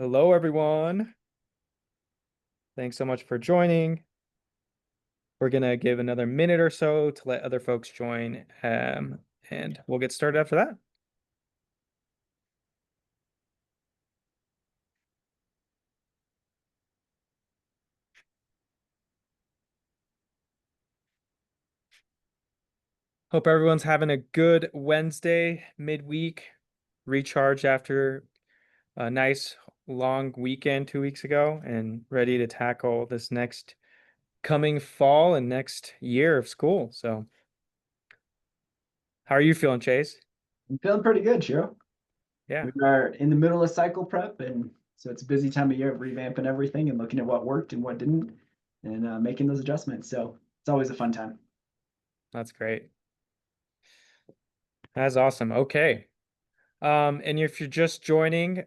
Hello, everyone. Thanks so much for joining. We're going to give another minute or so to let other folks join, and we'll get started after that. Hope everyone's having a good Wednesday midweek, recharged after a nice long weekend 2 weeks ago, and ready to tackle this next coming fall and next year of school. So, how are you feeling, Chase? I'm feeling pretty good, Shiro. Yeah, We are in the middle of cycle prep, and so it's a busy time of year of revamping everything and looking at what worked and what didn't, and making those adjustments. So it's always a fun time. that's great. That's awesome. Okay. And if you're just joining,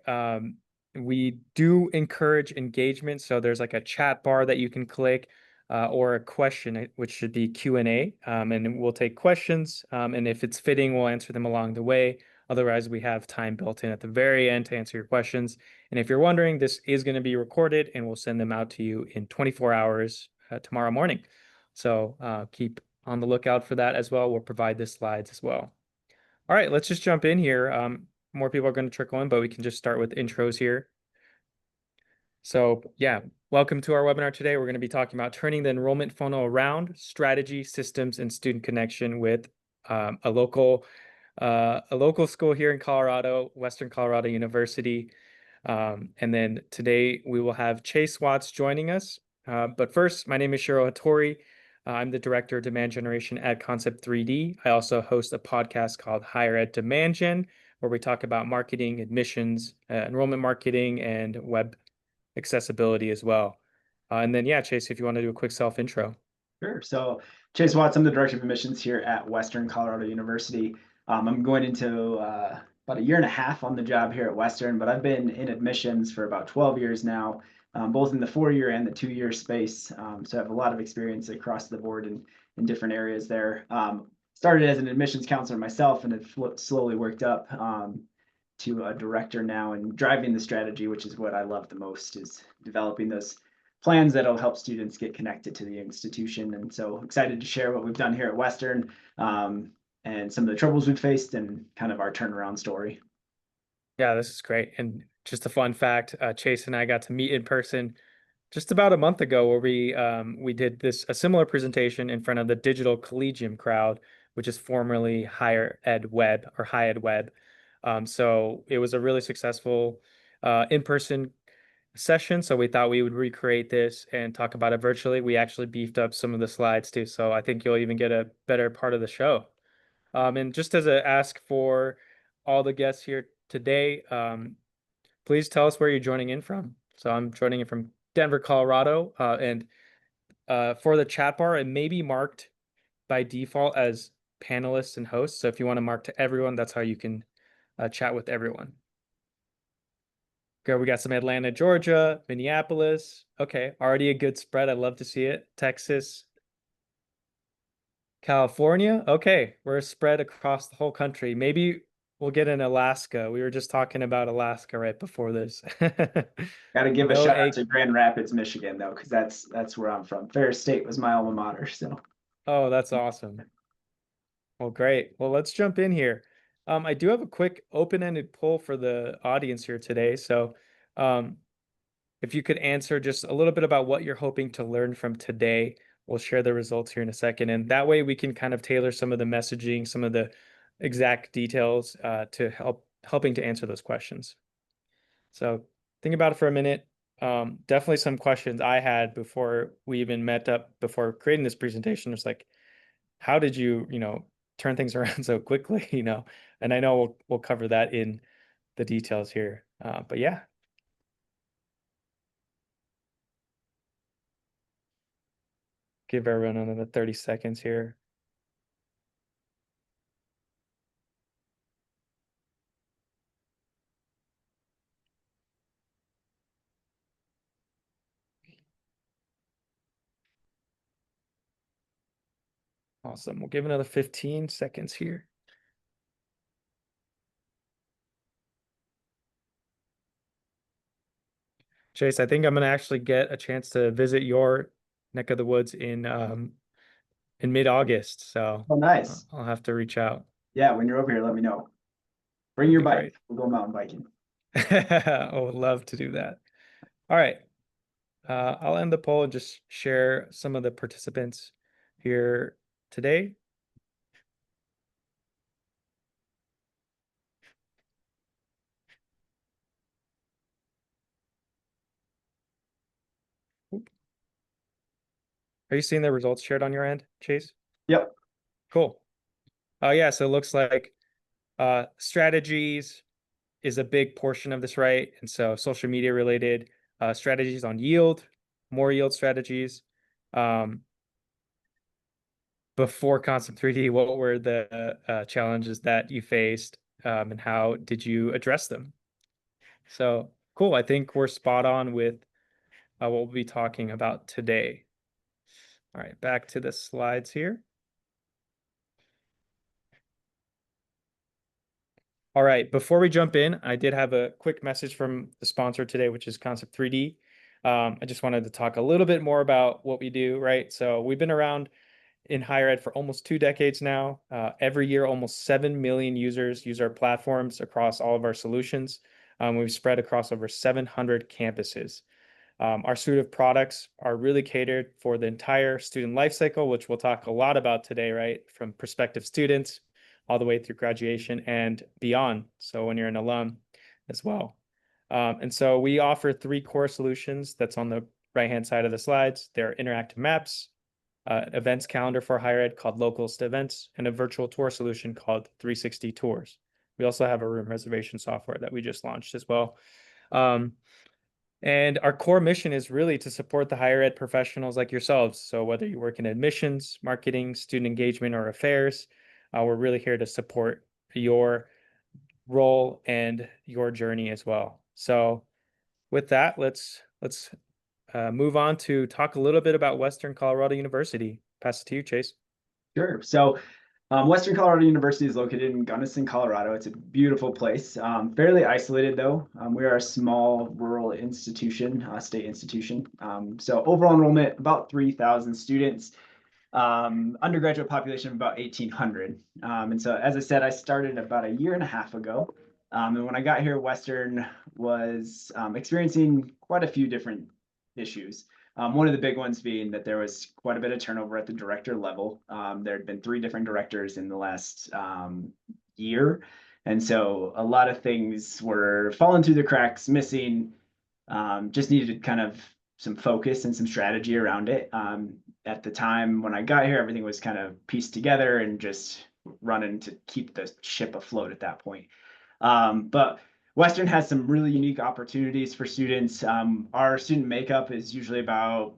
we do encourage engagement. So there's like a chat bar that you can click, or a question, which should be Q&A. And we'll take questions. And if it's fitting, we'll answer them along the way. Otherwise, we have time built in at the very end to answer your questions. And if you're wondering, this is going to be recorded and we'll send them out to you in 24 hours tomorrow morning. So keep on the lookout for that as well. We'll provide the slides as well. All right, let's just jump in here. More people are going to trickle in, but we can just start with intros here. So yeah, welcome to our webinar today. We're going to be talking about turning the enrollment funnel around, strategy, systems, and student connection with a local school here in Colorado, Western Colorado University. And then today we will have Chase Watts joining us. But first, my name is Shiro Hattori. I'm the director of demand generation at Concept 3D. I also host a podcast called Higher Ed Demand Gen, where we talk about marketing, admissions, enrollment marketing, and web accessibility as well. And then, yeah, Chase, if you want to do a quick self intro. Sure. So Chase Watts, I'm the director of admissions here at Western Colorado University. I'm going into about a year and a half on the job here at Western, but I've been in admissions for about 12 years now, both in the 4-year and the 2-year space. So I have a lot of experience across the board in different areas there. Started as an admissions counselor myself and have slowly worked up to a director now and driving the strategy, which is what I love the most, is developing those plans that'll help students get connected to the institution. And so excited to share what we've done here at Western, and some of the troubles we've faced and kind of our turnaround story. Yeah, this is great. And just a fun fact, Chase and I got to meet in person just about a month ago, where we did a similar presentation in front of the Digital Collegium crowd, which is formerly Higher Ed Web or High Ed Web. So it was a really successful in-person session. So we thought we would recreate this and talk about it virtually. We actually beefed up some of the slides too. So I think you'll even get a better part of the show. And just as a ask for all the guests here today, please tell us where you're joining in from. So I'm joining in from Denver, Colorado, and for the chat bar, it may be marked by default as panelists and hosts. So if you want to mark to everyone, that's how you can chat with everyone. Okay, we got some Atlanta, Georgia, Minneapolis. Okay, already a good spread. I'd love to see it. Texas, California. Okay, we're spread across the whole country. Maybe we'll get in Alaska. We were just talking about Alaska right before this. Got to give a No shout out A. to Grand Rapids, Michigan, though, because that's where I'm from. Ferris State was my alma mater. So Oh, that's awesome. Well, great. Well, let's jump in here. I do have a quick open-ended poll for the audience here today. So, um, if you could answer just a little bit about what you're hoping to learn from today, we'll share the results here in a second. And that way we can kind of tailor some of the messaging, some of the exact details to helping to answer those questions. So think about it for a minute. Definitely some questions I had before we even met up before creating this presentation. It's like, how did you, turn things around so quickly, And I know we'll cover that in the details here. But yeah, give everyone another 30 seconds here. Awesome. We'll give another 15 seconds here. Chase, I think I'm gonna actually get a chance to visit your neck of the woods in mid-August, so Oh, nice. I'll have to reach out. Yeah, when you're over here, let me know. Bring That'd your be bike. great. We'll go mountain biking. I would love to do that. All right. I'll end the poll and just share some of the participants here today. Are you seeing the results shared on your end, Chase? Yep. Cool. Oh yeah, so it looks like strategies is a big portion of this, right? And so social media related strategies on yield, more yield strategies. Um, Before Concept 3D, what were the challenges that you faced, and how did you address them? So cool. I think we're spot on with what we'll be talking about today. All right, back to the slides here. All right, before we jump in, I did have a quick message from the sponsor today, which is Concept 3D. I just wanted to talk a little bit more about what we do, right? So we've been around in higher ed for almost 2 decades now. Every year, almost 7 million users use our platforms across all of our solutions. We've spread across over 700 campuses. Our suite of products are really catered for the entire student life cycle, which we'll talk a lot about today, right? From prospective students all the way through graduation and beyond. So when you're an alum as well. And so we offer three core solutions that's on the right-hand side of the slides. They're interactive maps, events calendar for higher ed called Locals to Events, and a virtual tour solution called 360 Tours. We also have a room reservation software that we just launched as well. And our core mission is really to support the higher ed professionals like yourselves. So whether you work in admissions, marketing, student engagement, or affairs, we're really here to support your role and your journey as well. So with that, let's move on to talk a little bit about Western Colorado University. Pass it to you, Chase. Sure. So Western Colorado University is located in Gunnison, Colorado. It's a beautiful place, fairly isolated though. We are a small rural institution, state institution. So overall enrollment, about 3,000 students, undergraduate population of about 1,800. And so, as I said, I started about a year and a half ago. And when I got here, Western was experiencing quite a few different issues. One of the big ones being that there was quite a bit of turnover at the director level. There had been three different directors in the last year. And so a lot of things were falling through the cracks, missing, just needed kind of some focus and some strategy around it. At the time when I got here, everything was kind of pieced together and just running to keep the ship afloat at that point. But Western has some really unique opportunities for students. Our student makeup is usually about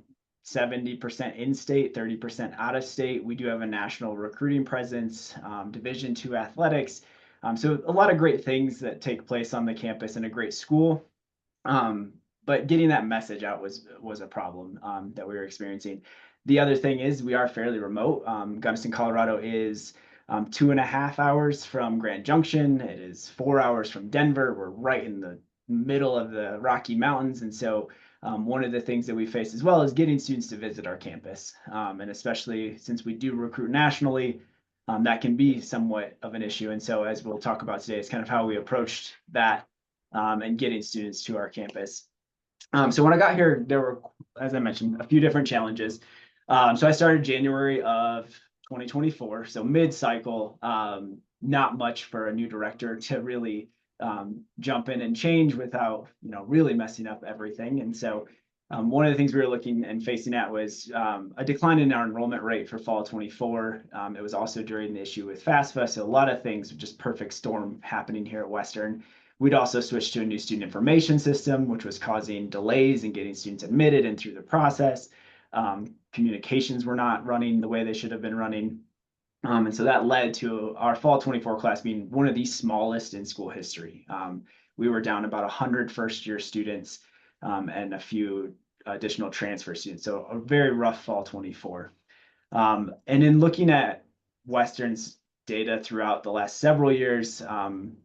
70% in-state, 30% out of state. We do have a national recruiting presence, Division II athletics. So a lot of great things that take place on the campus in a great school. Um, but getting that message out was a problem that we were experiencing. The other thing is we are fairly remote. Gunnison, Colorado is 2.5 hours from Grand Junction. It is 4 hours from Denver. We're right in the middle of the Rocky Mountains. And so one of the things that we face as well is getting students to visit our campus. And especially since we do recruit nationally, that can be somewhat of an issue. And so as we'll talk about today, it's kind of how we approached that and getting students to our campus. So when I got here, there were, as I mentioned, a few different challenges. So I started January of 2024, so mid-cycle, not much for a new director to really jump in and change without, really messing up everything. And so one of the things we were looking and facing at was a decline in our enrollment rate for fall 24. It was also during the issue with FAFSA, so a lot of things, just perfect storm happening here at Western. We'd also switched to a new student information system, which was causing delays in getting students admitted and through the process. Communications were not running the way they should have been running. And so that led to our fall 24 class being one of the smallest in school history. We were down about 100 first-year students and a few additional transfer students. So a very rough fall 24. And in looking at Western's data throughout the last several years.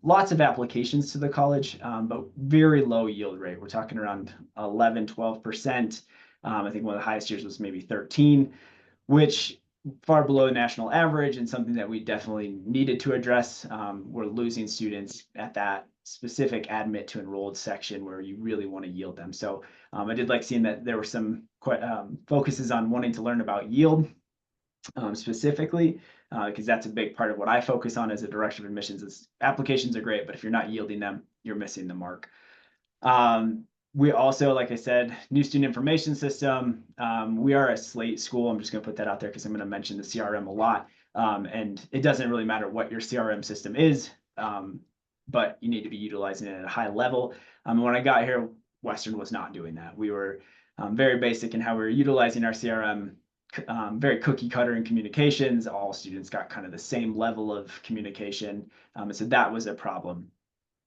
Lots of applications to the college, but very low yield rate. We're talking around 11, 12%. I think one of the highest years was maybe 13, which far below national average and something that we definitely needed to address. We're losing students at that specific admit to enrolled section where you really want to yield them. So I did like seeing that there were some focuses on wanting to learn about yield specifically, because that's a big part of what I focus on as a director of admissions. Is applications are great, but if you're not yielding them, you're missing the mark. We also, like I said, new student information system. We are a slate school. I'm just going to put that out there because I'm going to mention the CRM a lot. And it doesn't really matter what your CRM system is, but you need to be utilizing it at a high level. When I got here, Western was not doing that. We were very basic in how we were utilizing our CRM, very cookie cutter in communications. All students got kind of the same level of communication. And so that was a problem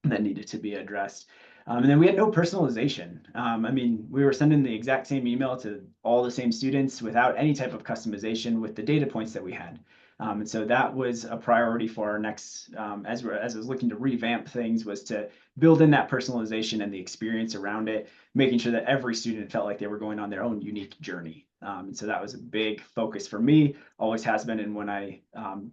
that needed to be addressed. And then we had no personalization. I mean, we were sending the exact same email to all the same students without any type of customization with the data points that we had. And so that was a priority for our next, as I was looking to revamp things, was to build in that personalization and the experience around it, making sure that every student felt like they were going on their own unique journey. And so that was a big focus for me, always has been. And when I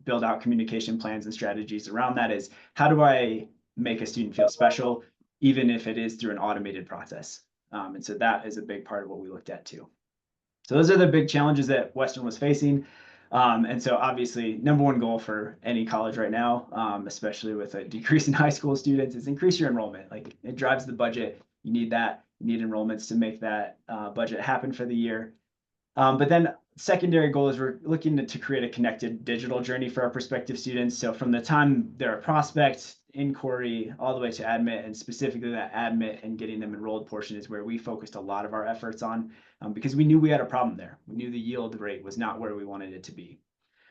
build out communication plans and strategies around that, is how do I make a student feel special, even if it is through an automated process. And so that is a big part of what we looked at too. So those are the big challenges that Western was facing. And so obviously, number one goal for any college right now, especially with a decrease in high school students, is increase your enrollment. Like, it drives the budget. You need that. You need enrollments to make that budget happen for the year. But then secondary goal is we're looking to create a connected digital journey for our prospective students. So from the time they're a prospect, inquiry, all the way to admit, and specifically that admit and getting them enrolled portion is where we focused a lot of our efforts on, because we knew we had a problem there. We knew the yield rate was not where we wanted it to be.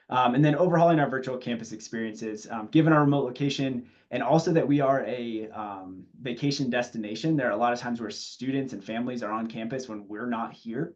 And then overhauling our virtual campus experiences, given our remote location, and also that we are a vacation destination. There are a lot of times where students and families are on campus when we're not here,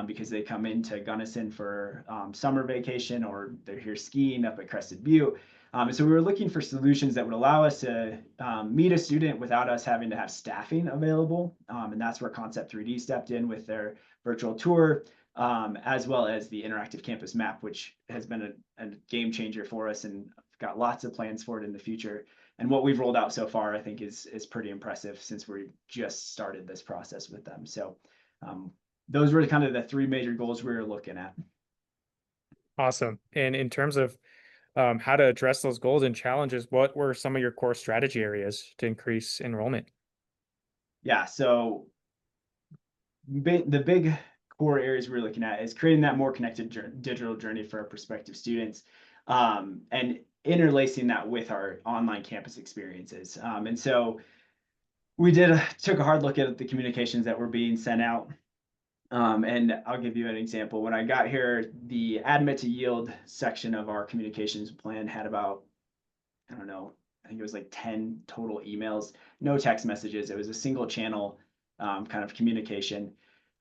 because they come into Gunnison for summer vacation, or they're here skiing up at Crested Butte. And so we were looking for solutions that would allow us to meet a student without us having to have staffing available. And that's where Concept 3D stepped in with their virtual tour, as well as the interactive campus map, which has been a game changer for us, and got lots of plans for it in the future. And what we've rolled out so far, I think, is pretty impressive since we just started this process with them. So those were kind of the three major goals we were looking at. Awesome. And in terms of how to address those goals and challenges, what were some of your core strategy areas to increase enrollment? Yeah, so the big core areas we're looking at is creating that more connected digital journey for our prospective students, and interlacing that with our online campus experiences. And so we took a hard look at the communications that were being sent out. And I'll give you an example. When I got here, the admit to yield section of our communications plan had about, I don't know, I think it was like 10 total emails, no text messages. It was a single channel kind of communication.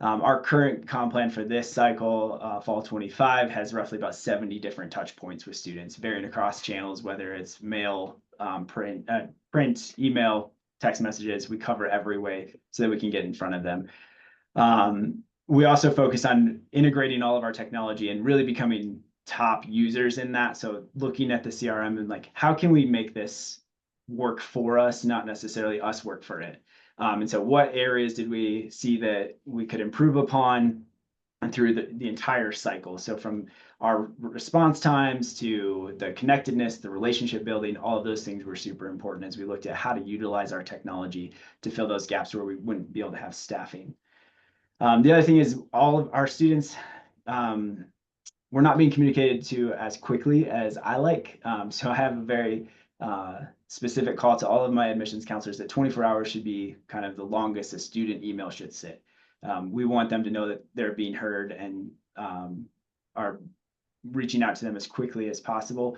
Our current comp plan for this cycle, fall 25, has roughly about 70 different touch points with students, varying across channels, whether it's mail, print, email, text messages. We cover every way so that we can get in front of them. We also focus on integrating all of our technology and really becoming top users in that. So looking at the CRM and like, how can we make this work for us, not necessarily us work for it? And so what areas did we see that we could improve upon and through the entire cycle? So from our response times to the connectedness, the relationship building, all of those things were super important as we looked at how to utilize our technology to fill those gaps where we wouldn't be able to have staffing. The other thing is all of our students were not being communicated to as quickly as I like. So I have a very specific call to all of my admissions counselors that 24 hours should be kind of the longest a student email should sit. We want them to know that they're being heard and are reaching out to them as quickly as possible,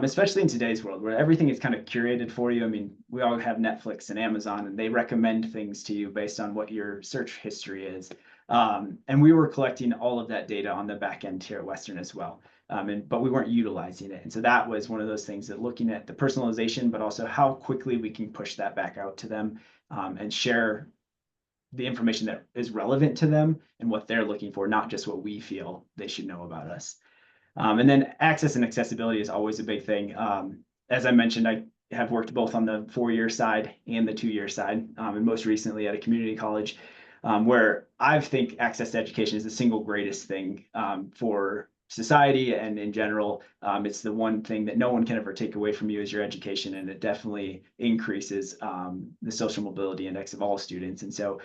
especially in today's world where everything is kind of curated for you. I mean, we all have Netflix and Amazon, and they recommend things to you based on what your search history is. And we were collecting all of that data on the back end here at Western as well. but we weren't utilizing it. And so that was one of those things that looking at the personalization, but also how quickly we can push that back out to them and share the information that is relevant to them and what they're looking for, not just what we feel they should know about us. And then access and accessibility is always a big thing. As I mentioned, I have worked both on the 4-year side and the 2-year side, and most recently at a community college, where I think access to education is the single greatest thing for society and in general. It's the one thing that no one can ever take away from you is your education, and it definitely increases the social mobility index of all students. And so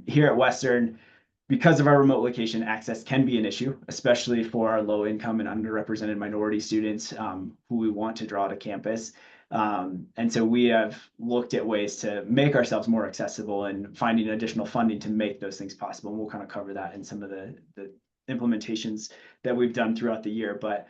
here at Western, because of our remote location, access can be an issue, especially for our low income and underrepresented minority students who we want to draw to campus. And so we have looked at ways to make ourselves more accessible and finding additional funding to make those things possible. And we'll kind of cover that in some of the implementations that we've done throughout the year. But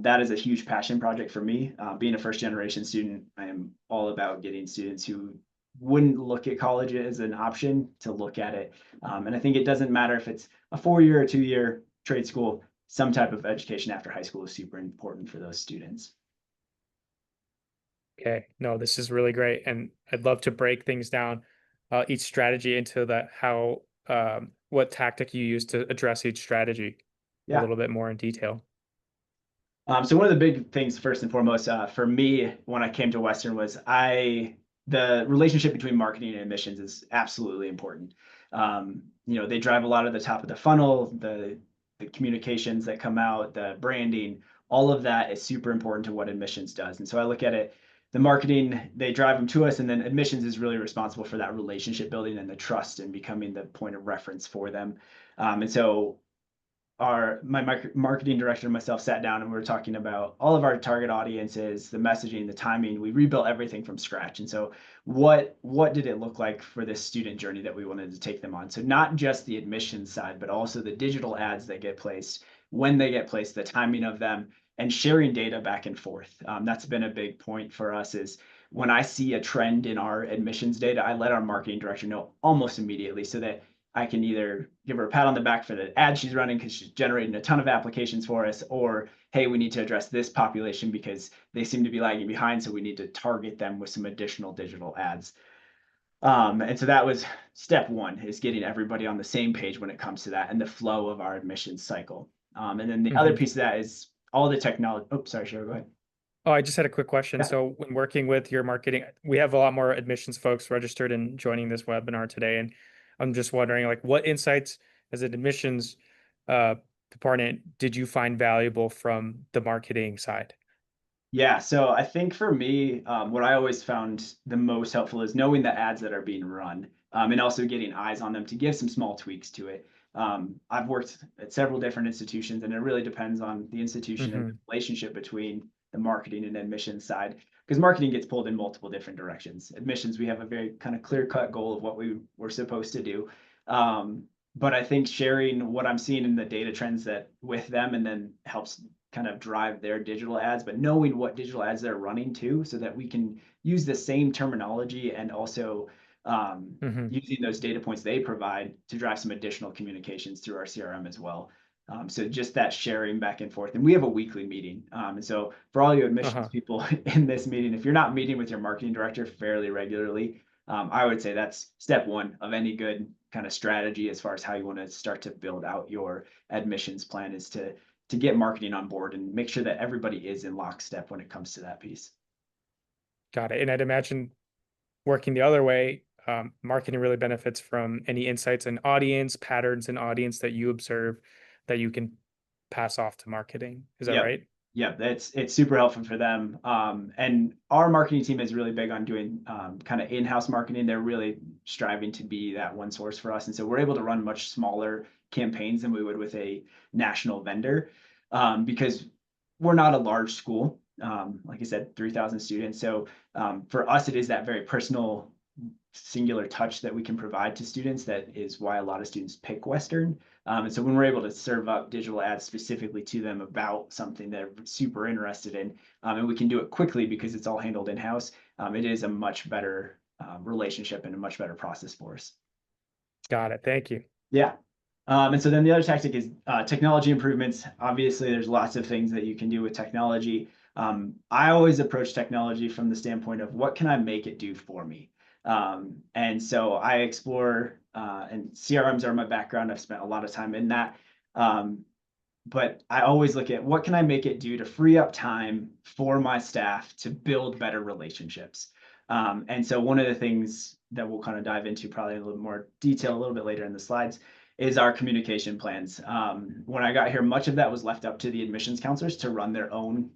that is a huge passion project for me. Being a first generation student, I am all about getting students who wouldn't look at college as an option to look at it. And I think it doesn't matter if it's a 4-year or 2-year trade school, some type of education after high school is super important for those students. Okay, no, this is really great, and I'd love to break things down, each strategy into that how what tactic you use to address each strategy a Yeah. little bit more in detail. So one of the big things, first and foremost, for me when I came to Western was the relationship between marketing and admissions is absolutely important. They drive a lot of the top of the funnel, the communications that come out, the branding, all of that is super important to what admissions does. And so I look at it, the marketing, they drive them to us, and then admissions is really responsible for that relationship building and the trust and becoming the point of reference for them. And so my marketing director and myself sat down and we were talking about all of our target audiences, the messaging, the timing. We rebuilt everything from scratch. And so what did it look like for this student journey that we wanted to take them on? So not just the admissions side, but also the digital ads that get placed, when they get placed, the timing of them, and sharing data back and forth. That's been a big point for us is when I see a trend in our admissions data, I let our marketing director know almost immediately so that I can either give her a pat on the back for the ad she's running because she's generating a ton of applications for us, or hey, we need to address this population because they seem to be lagging behind, so we need to target them with some additional digital ads. And so that was step one, is getting everybody on the same page when it comes to that and the flow of our admissions cycle. And then the other Mhm. piece of that is all the technology. Oh, sorry, Cheryl, go ahead. Oh, I just had a quick question. Yeah. So when working with your marketing, we have a lot more admissions folks registered and joining this webinar today, and I'm just wondering, like, what insights as an admissions uh, department did you find valuable from the marketing side? Yeah, so I think for me, what I always found the most helpful is knowing the ads that are being run, and also getting eyes on them to give some small tweaks to it. I've worked at several different institutions, and it really depends on the institution and the Hmm. relationship between the marketing and admissions side, because marketing gets pulled in multiple different directions. Admissions, we have a very kind of clear-cut goal of what we were supposed to do. But I think sharing what I'm seeing in the data trends that with them and then helps kind of drive their digital ads, but knowing what digital ads they're running too, so that we can use the same terminology and also Hmm. using those data points they provide to drive some additional communications through our CRM as well. So just that sharing back and forth. And we have a weekly meeting. And so for all you admissions Uh-huh. people in this meeting, if you're not meeting with your marketing director fairly regularly, I would say that's step one of any good kind of strategy as far as how you want to start to build out your admissions plan is to get marketing on board and make sure that everybody is in lockstep when it comes to that piece. Got it. And I'd imagine working the other way, marketing really benefits from any insights and audience patterns and audience that you observe that you can pass off to marketing. Is that Yep. right? Yep. It's super helpful for them. And our marketing team is really big on doing kind of in-house marketing. They're really striving to be that one source for us. And so we're able to run much smaller campaigns than we would with a national vendor because we're not a large school. Like I said, 3,000 students. So for us, it is that very personal singular touch that we can provide to students. That is why a lot of students pick Western. And so when we're able to serve up digital ads specifically to them about something they're super interested in, and we can do it quickly because it's all handled in-house, it is a much better relationship and a much better process for us. Got it. Thank you. Yeah. And so then the other tactic is technology improvements. Obviously, there's lots of things that you can do with technology. I always approach technology from the standpoint of what can I make it do for me? And so I explore, and CRMs are my background. I've spent a lot of time in that. Um, but I always look at what can I make it do to free up time for my staff to build better relationships. And so one of the things that we'll kind of dive into probably in a little more detail a little bit later in the slides is our communication plans. When I got here, much of that was left up to the admissions counselors to run their own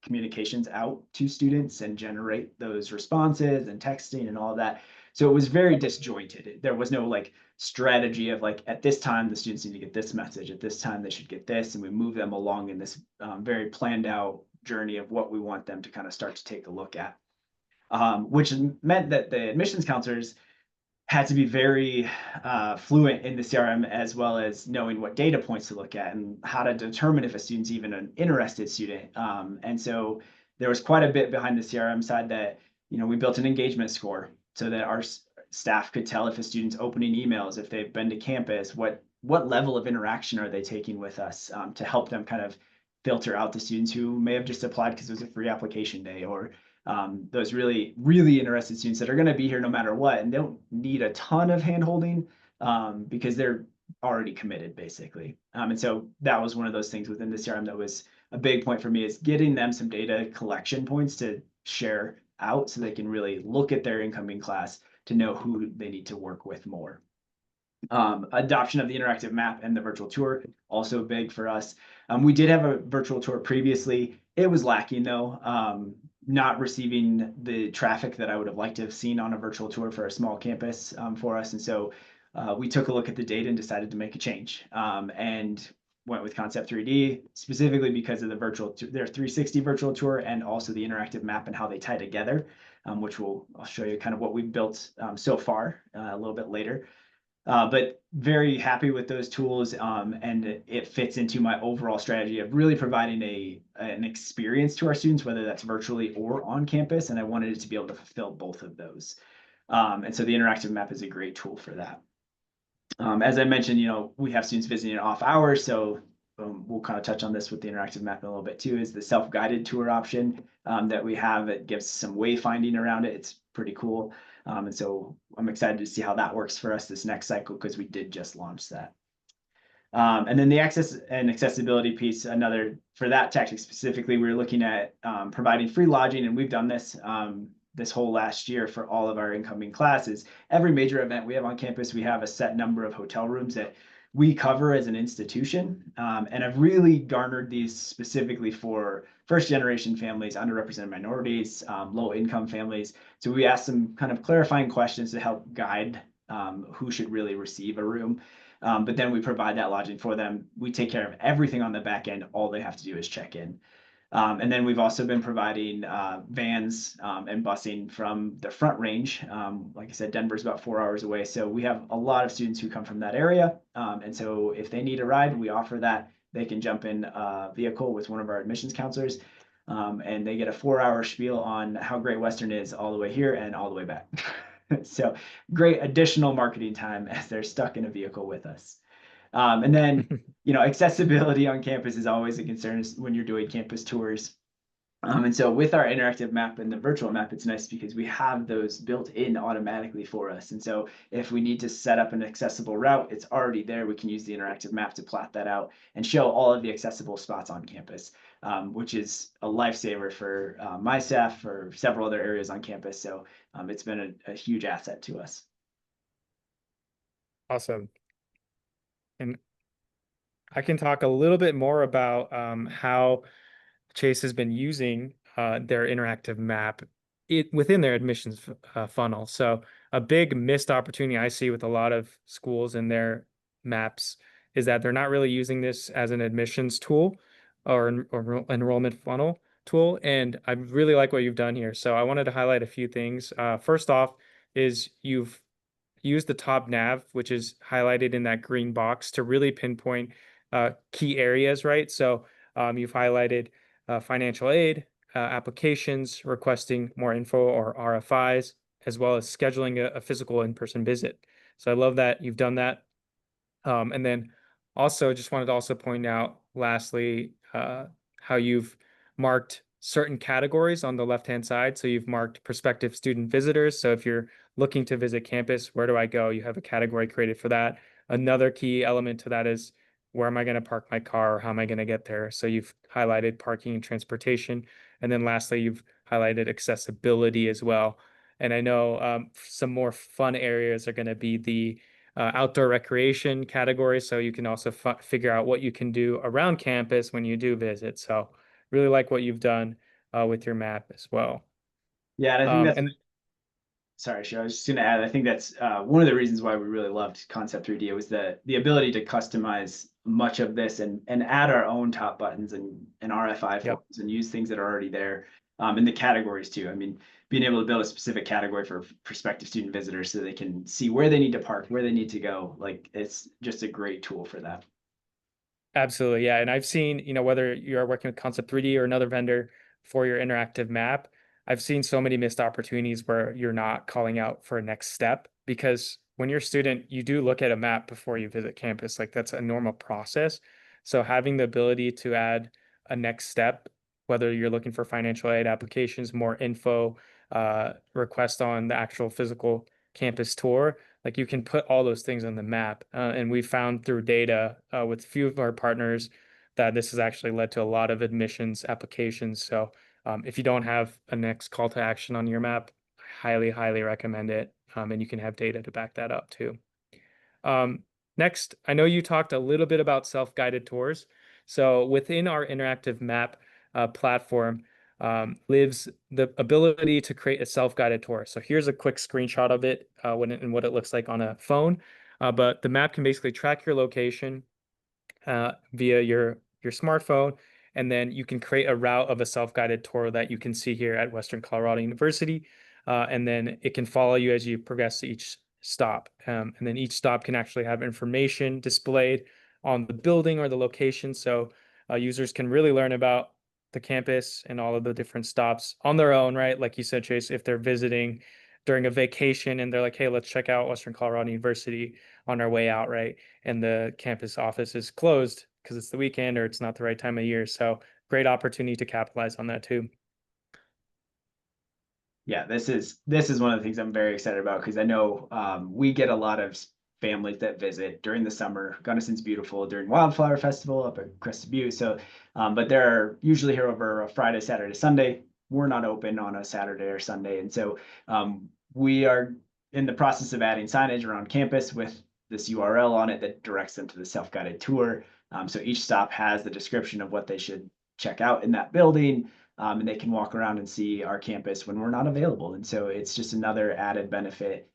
communications out to students and generate those responses and texting and all of that. So it was very disjointed. There was no like strategy of like at this time the students need to get this message, at this time they should get this, and we move them along in this very planned out journey of what we want them to kind of start to take a look at. Which meant that the admissions counselors had to be very fluent in the CRM as well as knowing what data points to look at and how to determine if a student's even an interested student. And so there was quite a bit behind the CRM side that, we built an engagement score so that our staff could tell if a student's opening emails, if they've been to campus, what level of interaction are they taking with us to help them kind of filter out the students who may have just applied because it was a free application day, or those really, really interested students that are going to be here no matter what, and don't need a ton of handholding because they're already committed, basically. And so that was one of those things within the CRM that was a big point for me, is getting them some data collection points to share out so they can really look at their incoming class to know who they need to work with more. Adoption of the interactive map and the virtual tour, also big for us. We did have a virtual tour previously. It was lacking though, not receiving the traffic that I would have liked to have seen on a virtual tour for a small campus for us. And so we took a look at the data and decided to make a change and went with Concept 3D specifically because of the their 360 virtual tour and also the interactive map and how they tie together, which I'll show you kind of what we've built so far a little bit later. But very happy with those tools, and it fits into my overall strategy of really providing an experience to our students, whether that's virtually or on campus, and I wanted it to be able to fulfill both of those. And so the interactive map is a great tool for that. As I mentioned, we have students visiting off hours, so we'll kind of touch on this with the interactive map in a little bit too, is the self-guided tour option that we have. It gives some wayfinding around it. It's pretty cool. And so I'm excited to see how that works for us this next cycle because we did just launch that. And then the access and accessibility piece, for that tactic specifically, we were looking at providing free lodging, and we've done this this whole last year for all of our incoming classes. Every major event we have on campus, we have a set number of hotel rooms that we cover as an institution. And I've really garnered these specifically for first generation families, underrepresented minorities, low income families. So we asked some kind of clarifying questions to help guide who should really receive a room. But then we provide that lodging for them. We take care of everything on the back end. All they have to do is check in. And then we've also been providing vans and busing from the Front Range. Like I said, Denver's about 4 hours away. So we have a lot of students who come from that area. And so if they need a ride, we offer that. They can jump in a vehicle with one of our admissions counselors. And they get a 4 hour spiel on how great Western is all the way here and all the way back. So great additional marketing time as they're stuck in a vehicle with us. And then, accessibility on campus is always a concern when you're doing campus tours. And so with our interactive map and the virtual map, it's nice because we have those built in automatically for us. And so if we need to set up an accessible route, it's already there. We can use the interactive map to plot that out and show all of the accessible spots on campus, which is a lifesaver for my staff, for several other areas on campus. So it's been a huge asset to us. Awesome. And I can talk a little bit more about how Chase has been using their interactive map within their admissions funnel. So a big missed opportunity I see with a lot of schools and their maps is that they're not really using this as an admissions tool or enrollment funnel tool. And I really like what you've done here. So I wanted to highlight a few things. First off is you've used the top nav, which is highlighted in that green box, to really pinpoint key areas, right? So you've highlighted financial aid, applications, requesting more info or RFIs, as well as scheduling a physical in-person visit. So I love that you've done that. And then also just wanted to also point out lastly, how you've marked certain categories on the left-hand side. So you've marked prospective student visitors. So if you're looking to visit campus, where do I go? You have a category created for that. Another key element to that is where am I going to park my car? Or how am I going to get there? So you've highlighted parking and transportation. And then lastly, you've highlighted accessibility as well. And I know some more fun areas are going to be the outdoor recreation category. So you can also figure out what you can do around campus when you do visit. So really like what you've done with your map as well. Yeah, and I think that's And sorry, Shay, I was just going to add, I think that's one of the reasons why we really loved Concept 3D. It was the ability to customize much of this and add our own top buttons and RFI yep, forms and use things that are already there, in the categories too. I mean, being able to build a specific category for prospective student visitors so they can see where they need to park, where they need to go. Like it's just a great tool for that. absolutely. Yeah. And I've seen, whether you're working with Concept 3D or another vendor for your interactive map, I've seen so many missed opportunities where you're not calling out for a next step because when you're a student, you do look at a map before you visit campus. Like that's a normal process. So having the ability to add a next step, whether you're looking for financial aid applications, more info, request on the actual physical campus tour, like you can put all those things on the map. And we found through data with a few of our partners that this has actually led to a lot of admissions applications. So if you don't have a next call to action on your map, I highly, highly recommend it. And you can have data to back that up too. Next, I know you talked a little bit about self-guided tours. So within our interactive map platform lives the ability to create a self-guided tour. So here's a quick screenshot of it and what it looks like on a phone. But the map can basically track your location via your smartphone, and then you can create a route of a self-guided tour that you can see here at Western Colorado University, and then it can follow you as you progress to each stop, and then each stop can actually have information displayed on the building or the location, so users can really learn about the campus and all of the different stops on their own, right? Like you said, Chase, if they're visiting during a vacation and they're like, hey, let's check out Western Colorado University on our way out, right? And the campus office is closed because it's the weekend or it's not the right time of year. So great opportunity to capitalize on that too. Yeah, this is one of the things I'm very excited about because I know we get a lot of families that visit during the summer. Gunnison's beautiful during Wildflower Festival up at Crested Butte. So, but they're usually here over a Friday, Saturday, Sunday. We're not open on a Saturday or Sunday, and so we are in the process of adding signage around campus with this URL on it that directs them to the self-guided tour. So each stop has the description of what they should check out in that building, and they can walk around and see our campus when we're not available. And so it's just another added benefit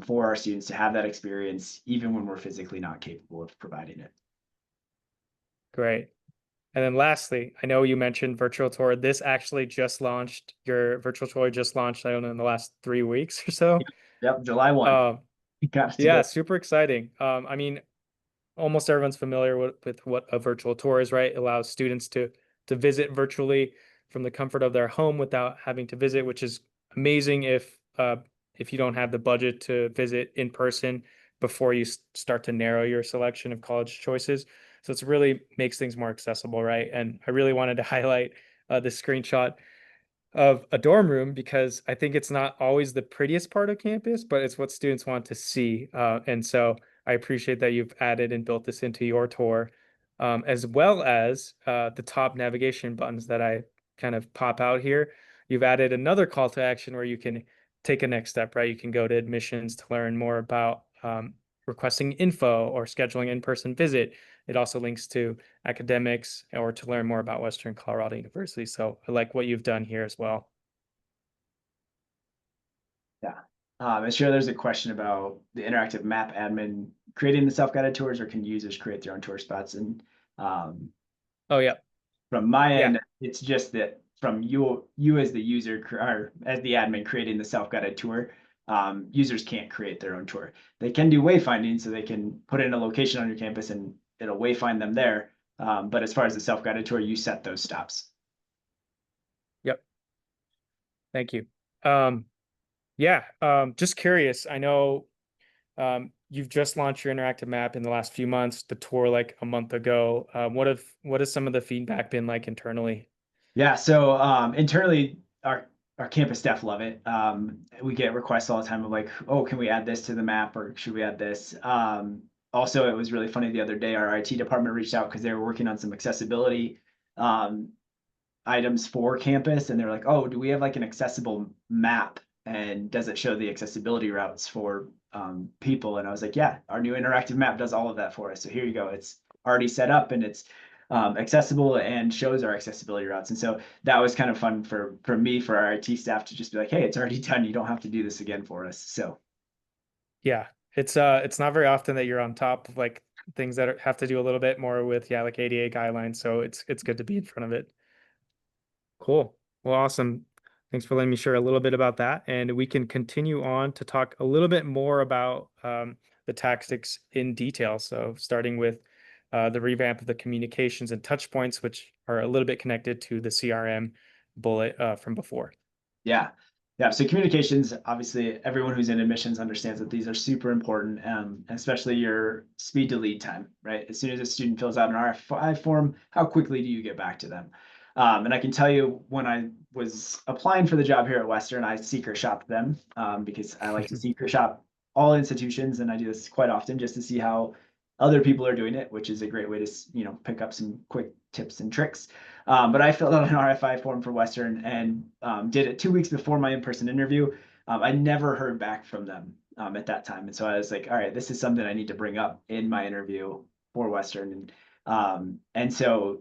for our students to have that experience, even when we're physically not capable of providing it. Great. And then lastly, I know you mentioned virtual tour. This actually just launched. Your virtual tour just launched, I don't know, in the last 3 weeks or so. Yep, July 1. Um, You got it to yeah, go. super exciting. I mean, almost everyone's familiar with what a virtual tour is, right? It allows students to visit virtually from the comfort of their home without having to visit, which is amazing if you don't have the budget to visit in person before you start to narrow your selection of college choices. So it's really makes things more accessible, right? And I really wanted to highlight this screenshot of a dorm room because I think it's not always the prettiest part of campus, but it's what students want to see. And so I appreciate that you've added and built this into your tour, as well as the top navigation buttons that I kind of pop out here. You've added another call to action where you can take a next step, right? You can go to admissions to learn more about requesting info or scheduling in-person visit. It also links to academics or to learn more about Western Colorado University. So I like what you've done here as well. Yeah. And sure, there's a question about the interactive map admin creating the self-guided tours, or can users create their own tour spots? And um, Oh, yeah. from my Yeah. end, it's just that from you as the user or as the admin creating the self-guided tour, users can't create their own tour. They can do wayfinding, so they can put in a location on your campus and it'll wayfind them there. But as far as the self-guided tour, you set those stops. Yep. Thank you. Yeah. Just curious. I know you've just launched your interactive map in the last few months, the tour like a month ago. What has some of the feedback been like internally? Yeah, so internally, our campus staff love it. We get requests all the time of like, oh, can we add this to the map or should we add this? Also, it was really funny the other day. Our IT department reached out because they were working on some accessibility um, items for campus, and they're like, oh, do we have like an accessible map? And does it show the accessibility routes for people? And I was like, yeah, our new interactive map does all of that for us. So here you go. It's already set up and it's accessible and shows our accessibility routes. And so that was kind of fun for me, for our IT staff to just be like, hey, it's already done. You don't have to do this again for us. So Yeah, it's not very often that you're on top of like things that have to do a little bit more with yeah like ADA guidelines. So it's good to be in front of it. Cool. Well, awesome. Thanks for letting me share a little bit about that. And we can continue on to talk a little bit more about the tactics in detail. So, starting with the revamp of the communications and touch points, which are a little bit connected to the CRM bullet from before. yeah. Yeah. So communications, obviously, everyone who's in admissions understands that these are super important, especially your speed to lead time, right? As soon as a student fills out an RFI form, how quickly do you get back to them? And I can tell you when I was applying for the job here at Western, I secret shopped them because I like to secret shop all institutions, and I do this quite often just to see how other people are doing it, which is a great way to pick up some quick tips and tricks. But I filled out an RFI form for Western and did it 2 weeks before my in-person interview. I never heard back from them at that time. And so I was like, all right, this is something I need to bring up in my interview for Western. And so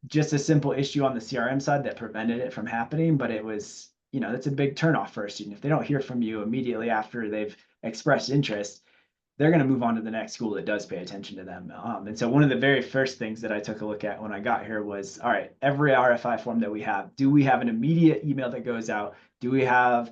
just a simple issue on the CRM side that prevented it from happening, but it was, that's a big turnoff for a student. If they don't hear from you immediately after they've expressed interest, they're going to move on to the next school that does pay attention to them. And so one of the very first things that I took a look at when I got here was, all right, every RFI form that we have, do we have an immediate email that goes out? Do we have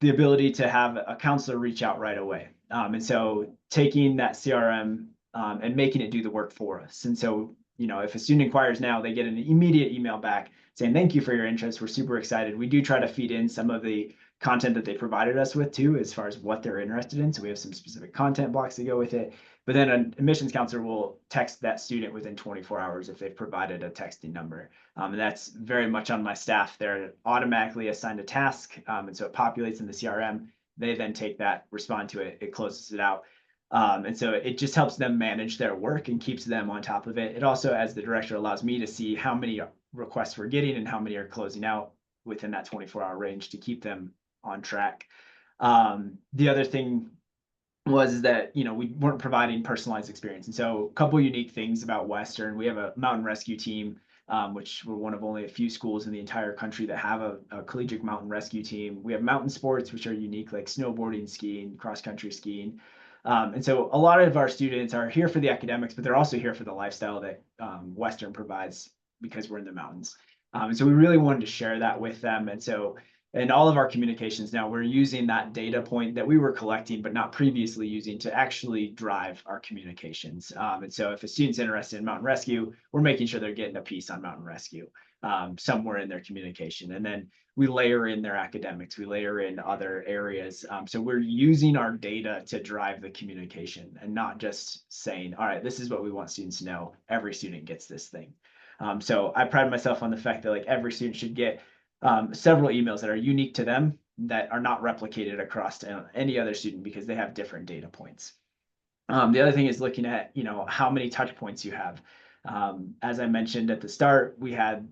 the ability to have a counselor reach out right away? And so taking that CRM and making it do the work for us. And so, if a student inquires now, they get an immediate email back saying, thank you for your interest. We're super excited. We do try to feed in some of the content that they provided us with too, as far as what they're interested in. So we have some specific content blocks that go with it. But then an admissions counselor will text that student within 24 hours if they've provided a texting number. And that's very much on my staff. They're automatically assigned a task. And so it populates in the CRM. They then take that, respond to it, it closes it out. And so it just helps them manage their work and keeps them on top of it. It also, as the director, allows me to see how many requests we're getting and how many are closing out within that 24-hour range to keep them on track. The other thing was that we weren't providing personalized experience, and so a couple unique things about Western. We have a mountain rescue team, which we're one of only a few schools in the entire country that have a collegiate mountain rescue team. We have mountain sports, which are unique, like snowboarding, skiing, cross country skiing. And so a lot of our students are here for the academics, but they're also here for the lifestyle that Western provides because we're in the mountains. And so we really wanted to share that with them. And so in all of our communications now, we're using that data point that we were collecting, but not previously using to actually drive our communications. And so if a student's interested in mountain rescue, we're making sure they're getting a piece on mountain rescue somewhere in their communication. And then we layer in their academics, we layer in other areas. So we're using our data to drive the communication and not just saying, all right, this is what we want students to know. Every student gets this thing. So I pride myself on the fact that like every student should get several emails that are unique to them that are not replicated across to any other student because they have different data points. The other thing is looking at, how many touch points you have. As I mentioned at the start, we had,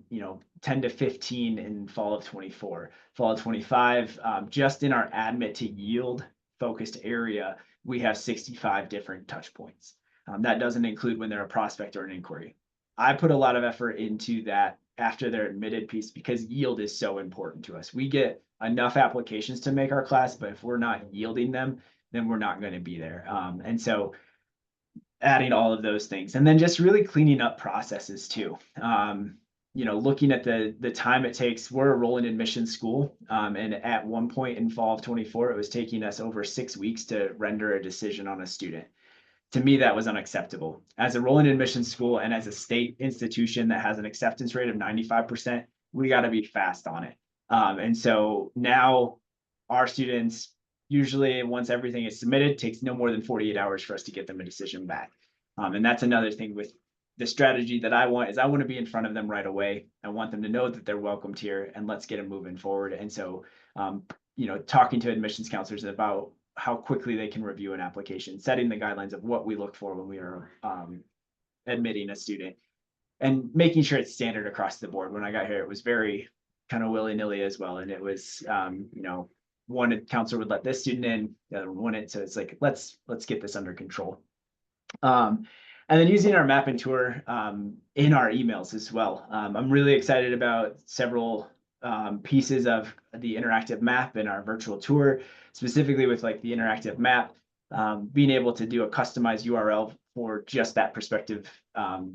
10 to 15 in fall of 24. Fall of 25, just in our admit to yield focused area, we have 65 different touch points. That doesn't include when they're a prospect or an inquiry. I put a lot of effort into that after their admitted piece because yield is so important to us. We get enough applications to make our class, but if we're not yielding them, then we're not going to be there. And so adding all of those things and then just really cleaning up processes too. Looking at the time it takes, we're a rolling admission school. And at one point in fall of 24, it was taking us over 6 weeks to render a decision on a student. To me, that was unacceptable. As a rolling admission school and as a state institution that has an acceptance rate of 95%, we got to be fast on it. And so now our students, usually once everything is submitted, takes no more than 48 hours for us to get them a decision back. And that's another thing with the strategy that I want is I want to be in front of them right away. I want them to know that they're welcomed here and let's get them moving forward. And so, talking to admissions counselors about how quickly they can review an application, setting the guidelines of what we look for when we are admitting a student, and making sure it's standard across the board. When I got here, it was very kind of willy-nilly as well. And it was, one counselor would let this student in, the other one wouldn't. So it's like, let's get this under control. And then using our map and tour in our emails as well. I'm really excited about several pieces of the interactive map in our virtual tour, specifically with like the interactive map, being able to do a customized URL for just that prospective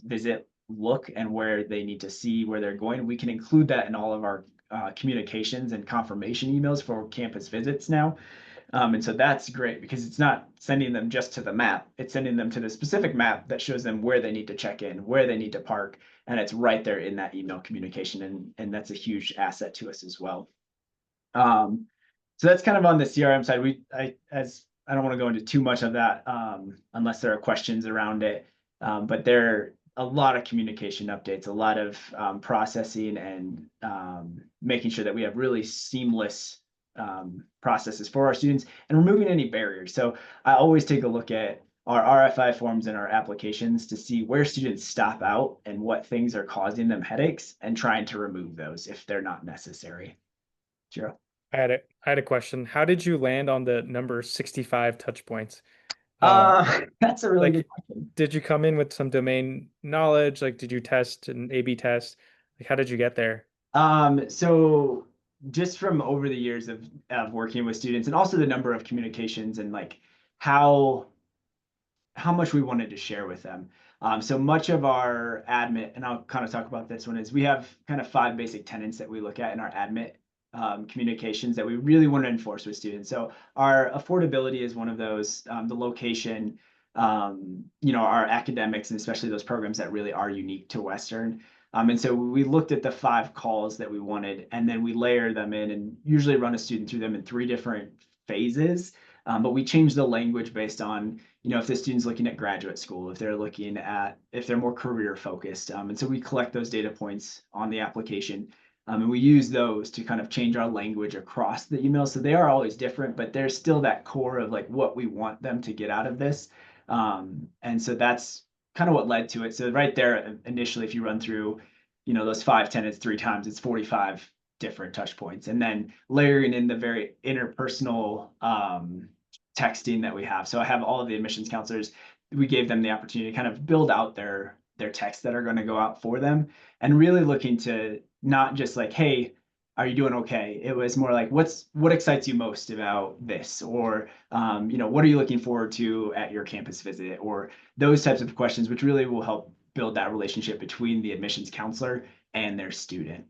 visit look and where they need to see where they're going. We can include that in all of our communications and confirmation emails for campus visits now. And so that's great because it's not sending them just to the map. It's sending them to the specific map that shows them where they need to check in, where they need to park, and it's right there in that email communication. And that's a huge asset to us as well. So that's kind of on the CRM side. I don't want to go into too much of that unless there are questions around it. But there are a lot of communication updates, a lot of processing and making sure that we have really seamless processes for our students and removing any barriers. So I always take a look at our RFI forms and our applications to see where students stop out and what things are causing them headaches and trying to remove those if they're not necessary. Sure. I had a question. How did you land on the number 65 touch points? Um, That's a really good like, question. did you come in with some domain knowledge? Like, did you test an A/B test? Like, how did you get there? So just from over the years of working with students and also the number of communications and like how much we wanted to share with them. So much of our admit, and I'll kind of talk about this one, is we have kind of 5 basic tenets that we look at in our admit communications that we really want to enforce with students. So our affordability is one of those, the location, our academics, and especially those programs that really are unique to Western. And so we looked at the 5 calls that we wanted, and then we layer them in and usually run a student through them in 3 different phases. But we change the language based on, if the student's looking at graduate school, if they're more career focused. And so we collect those data points on the application. And we use those to kind of change our language across the emails. So they are always different, but there's still that core of like what we want them to get out of this. And so that's kind of what led to it. So right there, initially, if you run through, those 5 tenets 3 times, it's 45 different touch points. And then layering in the very interpersonal texting that we have. So I have all of the admissions counselors. We gave them the opportunity to kind of build out their texts that are going to go out for them, and really looking to not just like, hey, are you doing okay? It was more like, what excites you most about this, or what are you looking forward to at your campus visit, or those types of questions, which really will help build that relationship between the admissions counselor and their student.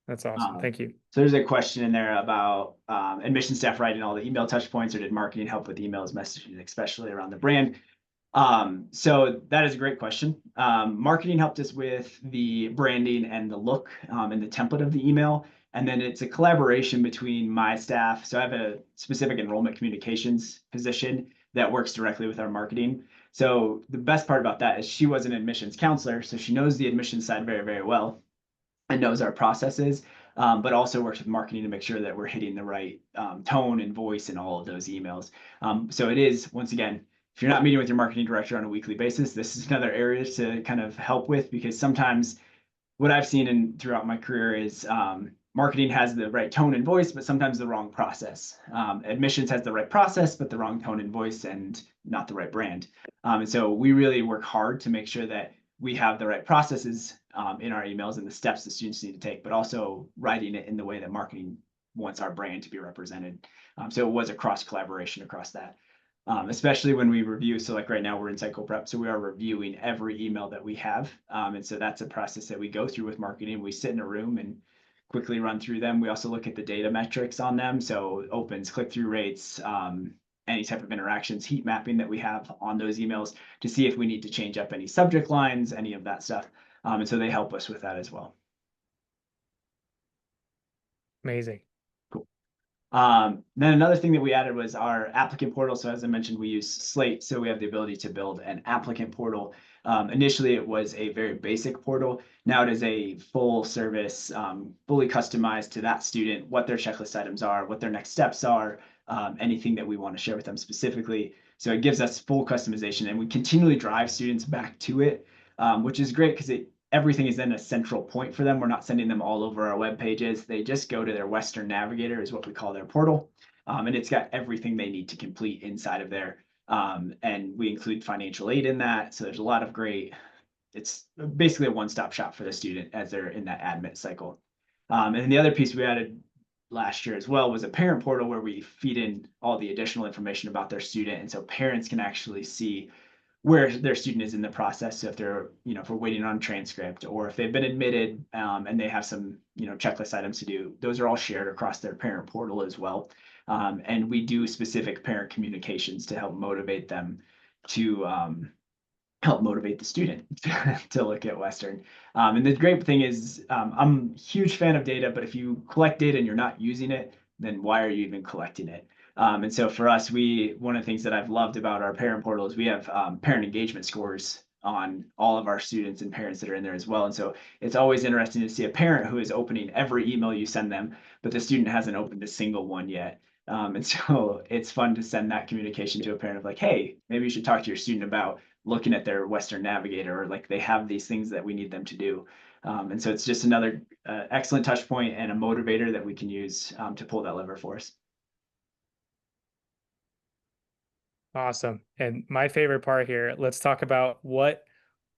That's awesome. Thank you. So there's a question in there about admission staff writing all the email touch points, or did marketing help with emails, messaging, especially around the brand? So that is a great question. Marketing helped us with the branding and the look and the template of the email. And then it's a collaboration between my staff. So I have a specific enrollment communications position that works directly with our marketing. So the best part about that is she was an admissions counselor, so she knows the admissions side very, very well and knows our processes, but also works with marketing to make sure that we're hitting the right tone and voice in all of those emails. So it is, once again, if you're not meeting with your marketing director on a weekly basis, this is another area to kind of help with, because sometimes what I've seen throughout my career is marketing has the right tone and voice, but sometimes the wrong process. Admissions has the right process, but the wrong tone and voice and not the right brand. And so we really work hard to make sure that we have the right processes in our emails and the steps the students need to take, but also writing it in the way that marketing wants our brand to be represented. So it was a cross collaboration across that. Especially when we review. So like right now we're in cycle prep, so we are reviewing every email that we have. And so that's a process that we go through with marketing. We sit in a room and quickly run through them. We also look at the data metrics on them. So opens, click-through rates, any type of interactions, heat mapping that we have on those emails to see if we need to change up any subject lines, any of that stuff. And so they help us with that as well. Amazing. Cool. Then another thing that we added was our applicant portal. So as I mentioned, we use Slate, so we have the ability to build an applicant portal. Initially, it was a very basic portal. Now it is a full service, fully customized to that student, what their checklist items are, what their next steps are, anything that we want to share with them specifically. So it gives us full customization, and we continually drive students back to it, which is great because everything is in a central point for them. We're not sending them all over our web pages. They just go to their Western Navigator, is what we call their portal, and it's got everything they need to complete inside of there. And we include financial aid in that. So there's a lot of great, it's basically a one-stop shop for the student as they're in that admit cycle. And the other piece we added last year as well was a parent portal where we feed in all the additional information about their student. And so parents can actually see where their student is in the process. So if they're, if we're waiting on a transcript or if they've been admitted and they have some, checklist items to do, those are all shared across their parent portal as well. And we do specific parent communications to help motivate them to help motivate the student to look at Western. And the great thing is, I'm a huge fan of data, but if you collect data and you're not using it, then why are you even collecting it? And so for us, one of the things that I've loved about our parent portal is we have parent engagement scores on all of our students and parents that are in there as well. And so it's always interesting to see a parent who is opening every email you send them, but the student hasn't opened a single one yet. And so it's fun to send that communication to a parent of like, hey, maybe you should talk to your student about looking at their Western Navigator, or like they have these things that we need them to do. And so it's just another excellent touch point and a motivator that we can use to pull that lever for us. Awesome. And my favorite part here, let's talk about what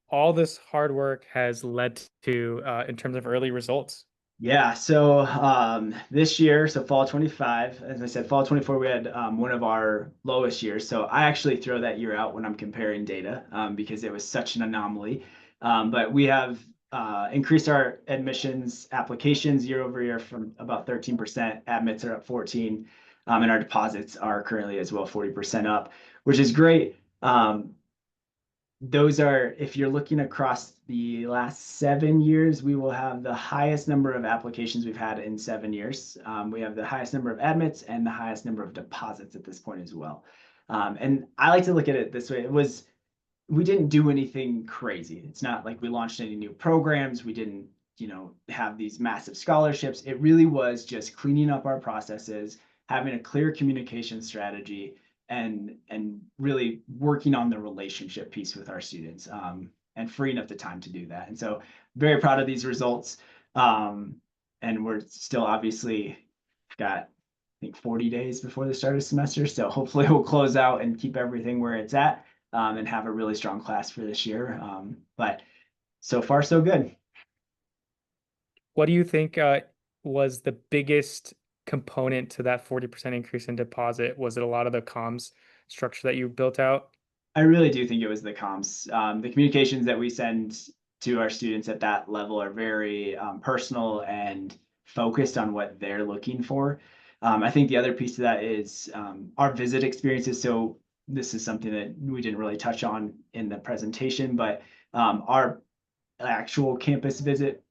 all this hard work has led to in terms of early results. Yeah, so this year, so fall 25, as I said, fall 24, we had one of our lowest years. So I actually throw that year out when I'm comparing data because it was such an anomaly. But we have increased our admissions applications year over year from about 13%. Admits are up 14, and our deposits are currently as well 40% up, which is great. Those are, if you're looking across the last 7 years, we will have the highest number of applications we've had in 7 years. We have the highest number of admits and the highest number of deposits at this point as well. And I like to look at it this way. We didn't do anything crazy. It's not like we launched any new programs. We didn't, have these massive scholarships. It really was just cleaning up our processes, having a clear communication strategy, and really working on the relationship piece with our students, and freeing up the time to do that. And so very proud of these results. And we're still obviously got, I think, 40 days before the start of the semester. So hopefully we'll close out and keep everything where it's at, and have a really strong class for this year. But so far, so good. What do you think was the biggest component to that 40% increase in deposit? Was it a lot of the comms structure that you built out? I really do think it was the comms. The communications that we send to our students at that level are very personal and focused on what they're looking for. I think the other piece of that is our visit experiences. So this is something that we didn't really touch on in the presentation, but our actual campus visit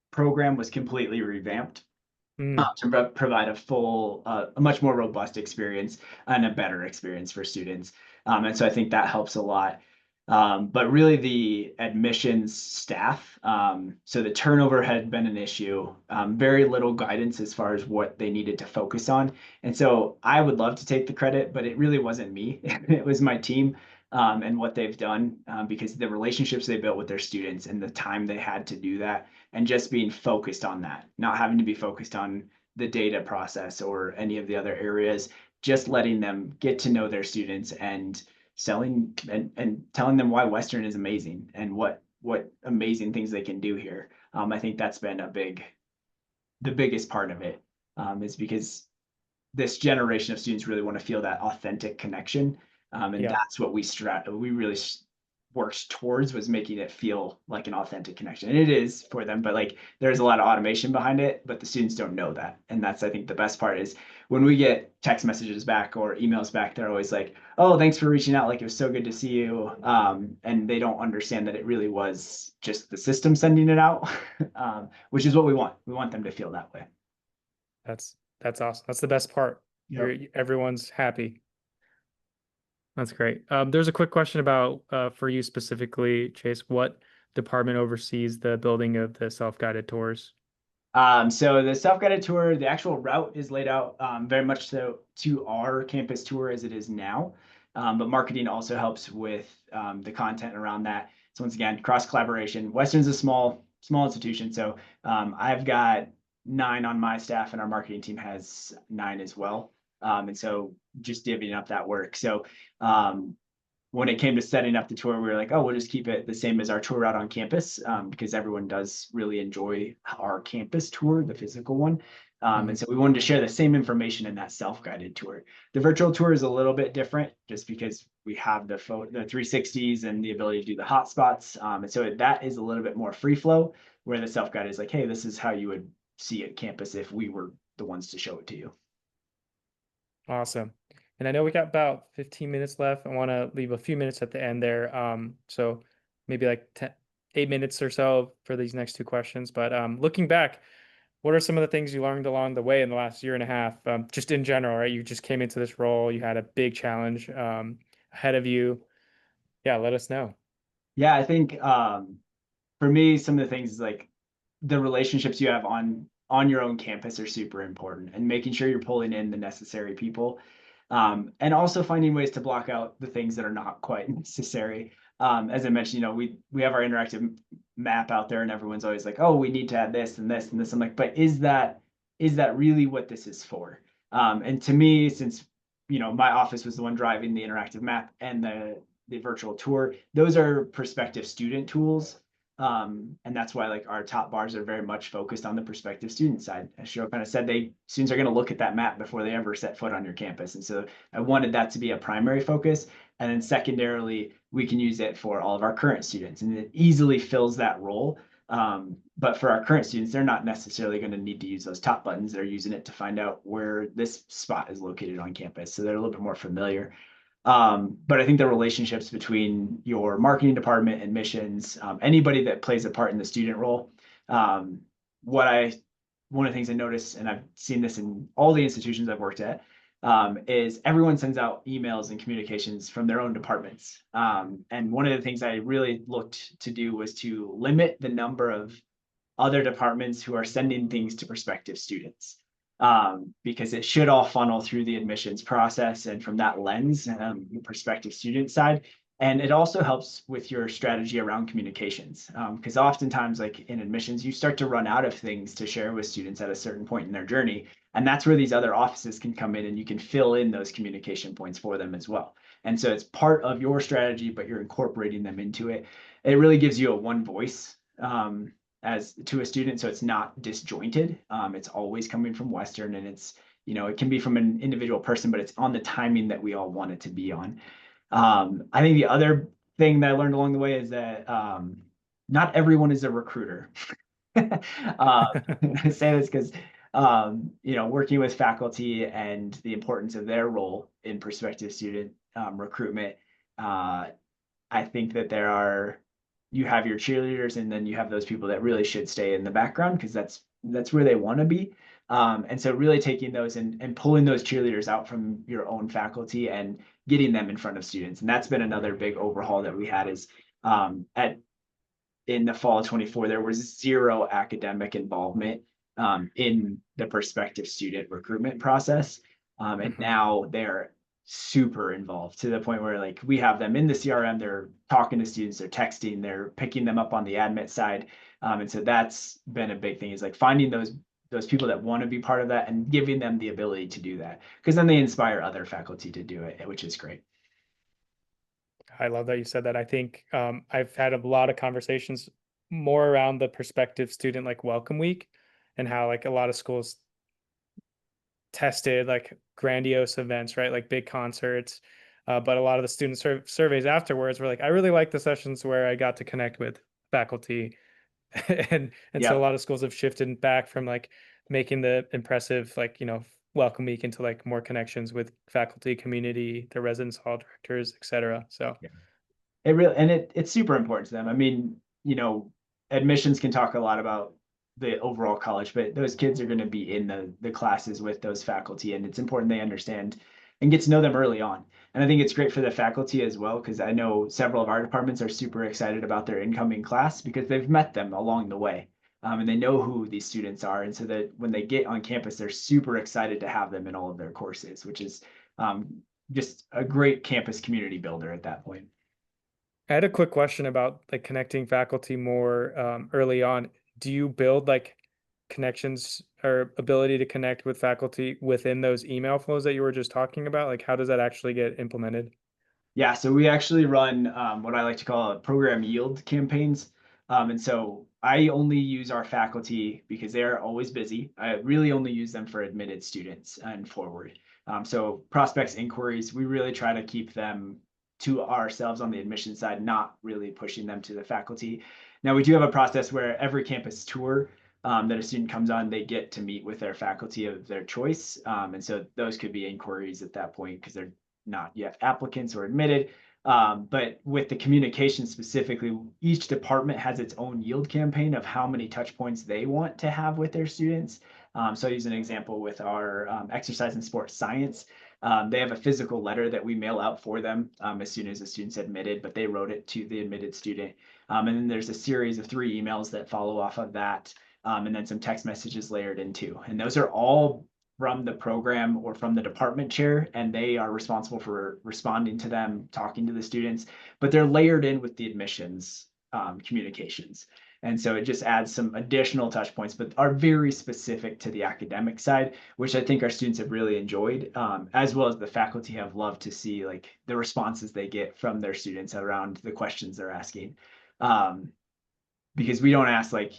program was completely revamped Mm, to provide a much more robust experience and a better experience for students. And so I think that helps a lot. But really, the admissions staff, so the turnover had been an issue, very little guidance as far as what they needed to focus on. And so I would love to take the credit, but it really wasn't me. It was my team, and what they've done, because the relationships they built with their students and the time they had to do that, and just being focused on that, not having to be focused on the data process or any of the other areas, just letting them get to know their students and selling and telling them why Western is amazing and what amazing things they can do here. I think that's been the biggest part of it, is because this generation of students really want to feel that authentic connection. And yeah, that's what we really worked towards, was making it feel like an authentic connection. And it is for them, but like there's a lot of automation behind it, but the students don't know that. And that's, I think, the best part is when we get text messages back or emails back, they're always like, oh, thanks for reaching out. Like, it was so good to see you. And they don't understand that it really was just the system sending it out, which is what we want. We want them to feel that way. that's That's awesome. That's the best part. Yep. Everyone's happy. That's great. There's a quick question about for you specifically, Chase. What department oversees the building of the self-guided tours? So the self-guided tour, the actual route is laid out very much so to our campus tour as it is now. But marketing also helps with the content around that. So once again, cross collaboration. Western's a small institution, so I've got 9 on my staff, and our marketing team has 9 as well. And so just divvying up that work. So um, when it came to setting up the tour, we were like, oh, we'll just keep it the same as our tour route on campus, because everyone does really enjoy our campus tour, the physical one. And Mhm. so we wanted to share the same information in that self-guided tour. The virtual tour is a little bit different just because we have the 360s and the ability to do the hotspots. And so that is a little bit more free flow, where the self-guided is like, hey, this is how you would see it campus if we were the ones to show it to you. Awesome. And I know we got about 15 minutes left. I want to leave a few minutes at the end there. So maybe like 10, 8 minutes or so for these next two questions. But looking back, what are some of the things you learned along the way in the last year and a half? Just in general, right? You just came into this role, you had a big challenge ahead of you. Yeah, let us know. Yeah, I think for me, some of the things is like the relationships you have on your own campus are super important, and making sure you're pulling in the necessary people, and also finding ways to block out the things that are not quite necessary. As I mentioned, we have our interactive map out there, and everyone's always like, oh, we need to add this and this and this. I'm like, but is that really what this is for? And to me, since my office was the one driving the interactive map and the virtual tour, those are prospective student tools. And that's why like our top bars are very much focused on the prospective student side. As Cheryl kind of said, students are going to look at that map before they ever set foot on your campus. And so I wanted that to be a primary focus. And then secondarily, we can use it for all of our current students, and it easily fills that role. But for our current students, they're not necessarily going to need to use those top buttons. They're using it to find out where this spot is located on campus. So they're a little bit more familiar. But I think the relationships between your marketing department, admissions, anybody that plays a part in the student role, um, what I one of the things I noticed, and I've seen this in all the institutions I've worked at, is everyone sends out emails and communications from their own departments. And one of the things I really looked to do was to limit the number of other departments who are sending things to prospective students, because it should all funnel through the admissions process and from that lens, prospective student side. And it also helps with your strategy around communications, because oftentimes, like in admissions, you start to run out of things to share with students at a certain point in their journey. And that's where these other offices can come in, and you can fill in those communication points for them as well. And so it's part of your strategy, but you're incorporating them into it. It really gives you a one voice, as to a student, so it's not disjointed. It's always coming from Western, and it can be from an individual person, but it's on the timing that we all want it to be on. I think the other thing that I learned along the way is that not everyone is a recruiter. I say this because working with faculty and the importance of their role in prospective student recruitment. I think that you have your cheerleaders, and then you have those people that really should stay in the background, because that's where they want to be. And so really taking those and pulling those cheerleaders out from your own faculty and getting them in front of students. And that's been another big overhaul that we had, is at in the fall of 24, there was zero academic involvement in the prospective student recruitment process. And Mhm. now they're super involved, to the point where like we have them in the CRM, they're talking to students, they're texting, they're picking them up on the admit side. And so that's been a big thing, is like finding those people that want to be part of that and giving them the ability to do that, because then they inspire other faculty to do it, which is great. I love that you said that. I think I've had a lot of conversations more around the prospective student like welcome week and how like a lot of schools tested like grandiose events, right? Like big concerts. But a lot of the student surveys afterwards were like, I really like the sessions where I got to connect with faculty. And so a Yeah. lot of schools have shifted back from like making the impressive like, welcome week into like more connections with faculty, community, the residence hall directors, etc. So It really, and it's super important to them. I mean, admissions can talk a lot about the overall college, but those kids are going to be in the classes with those faculty, and it's important they understand and get to know them early on. And I think it's great for the faculty as well, because I know several of our departments are super excited about their incoming class because they've met them along the way. And they know who these students are. And so that when they get on campus, they're super excited to have them in all of their courses, which is um, just a great campus community builder at that point. I had a quick question about like connecting faculty more early on. Do you build like connections or ability to connect with faculty within those email flows that you were just talking about? Like, how does that actually get implemented? Yeah, so we actually run what I like to call a program yield campaigns. And so I only use our faculty because they are always busy. I really only use them for admitted students and forward. So prospects inquiries, we really try to keep them to ourselves on the admission side, not really pushing them to the faculty. Now, we do have a process where every campus tour that a student comes on, they get to meet with their faculty of their choice. And so those could be inquiries at that point because they're not yet applicants or admitted. But with the communication specifically, each department has its own yield campaign of how many touch points they want to have with their students. So I'll use an example with our exercise and sports science. They have a physical letter that we mail out for them as soon as the student's admitted, but they wrote it to the admitted student. And then there's a series of 3 emails that follow off of that. And then some text messages layered into. And those are all from the program or from the department chair, and they are responsible for responding to them, talking to the students, but they're layered in with the admissions communications. And so it just adds some additional touch points, but are very specific to the academic side, which I think our students have really enjoyed, as well as the faculty have loved to see like the responses they get from their students around the questions they're asking. Um, because we don't ask like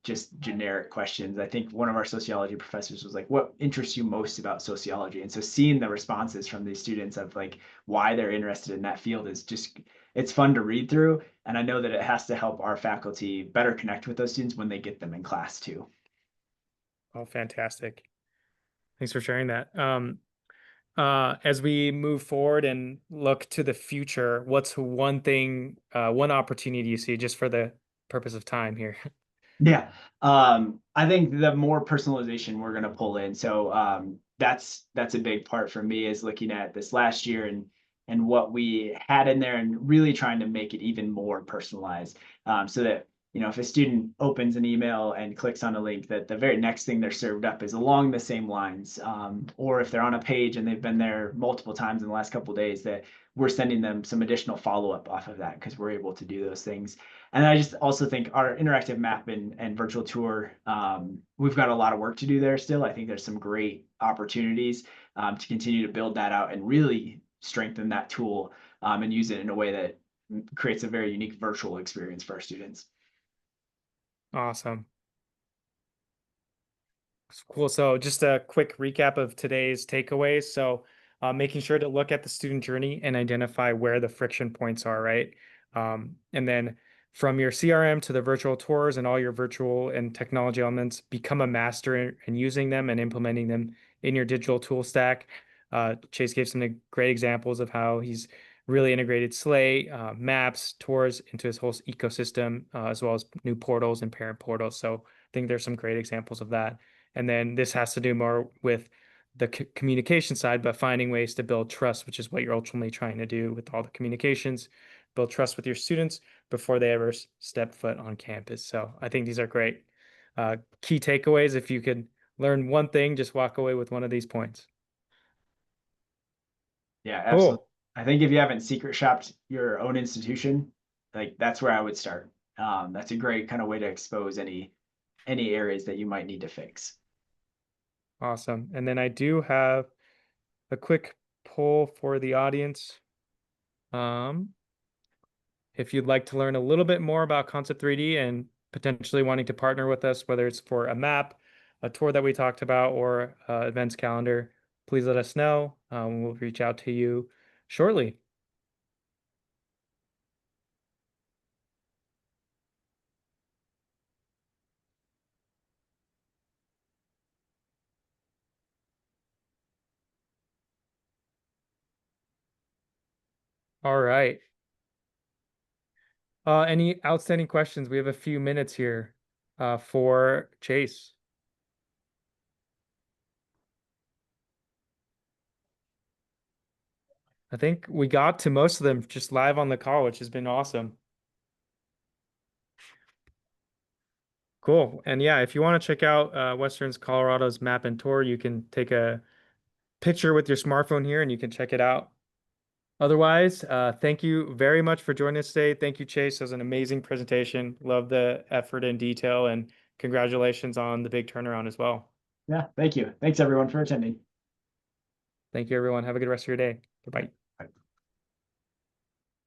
just generic questions. I think one of our sociology professors was like, what interests you most about sociology? And so seeing the responses from these students of like why they're interested in that field is just, it's fun to read through. And I know that it has to help our faculty better connect with those students when they get them in class too. Oh, fantastic. Thanks for sharing that. As we move forward and look to the future, what's one thing, one opportunity you see just for the purpose of time here? Yeah. I think the more personalization we're going to pull in. So that's a big part for me is looking at this last year and what we had in there and really trying to make it even more personalized. So that if a student opens an email and clicks on a link, that the very next thing they're served up is along the same lines. Or if they're on a page and they've been there multiple times in the last couple of days, that we're sending them some additional follow-up off of that because we're able to do those things. And I just also think our interactive map and virtual tour, we've got a lot of work to do there still. I think there's some great opportunities to continue to build that out and really strengthen that tool and use it in a way that creates a very unique virtual experience for our students. Awesome. Cool. So just a quick recap of today's takeaways. So making sure to look at the student journey and identify where the friction points are, right? And then from your CRM to the virtual tours and all your virtual and technology elements, become a master in using them and implementing them in your digital tool stack. Chase gave some great examples of how he's really integrated Slate, maps, tours into his whole ecosystem, as well as new portals and parent portals. So I think there's some great examples of that. And then this has to do more with the communication side, but finding ways to build trust, which is what you're ultimately trying to do with all the communications, build trust with your students before they ever step foot on campus. So I think these are great key takeaways. If you could learn one thing, just walk away with one of these points. Yeah, absolutely. Cool. I think if you haven't secret shopped your own institution, like that's where I would start. That's a great kind of way to expose any areas that you might need to fix. Awesome. And then I do have a quick poll for the audience. Um, If you'd like to learn a little bit more about Concept 3D and potentially wanting to partner with us, whether it's for a map, a tour that we talked about, or events calendar, please let us know. We'll reach out to you shortly. All right. Any outstanding questions? We have a few minutes here. for Chase. I think we got to most of them just live on the call, which has been awesome. Cool. And yeah, if you want to check out Western's Colorado's map and tour, you can take a picture with your smartphone here and you can check it out. Otherwise, thank you very much for joining us today. Thank you, Chase. That was an amazing presentation. Love the effort and detail, and congratulations on the big turnaround as well. Yeah, thank you. Thanks everyone for attending. Thank you, everyone. Have a good rest of your day. Bye-bye.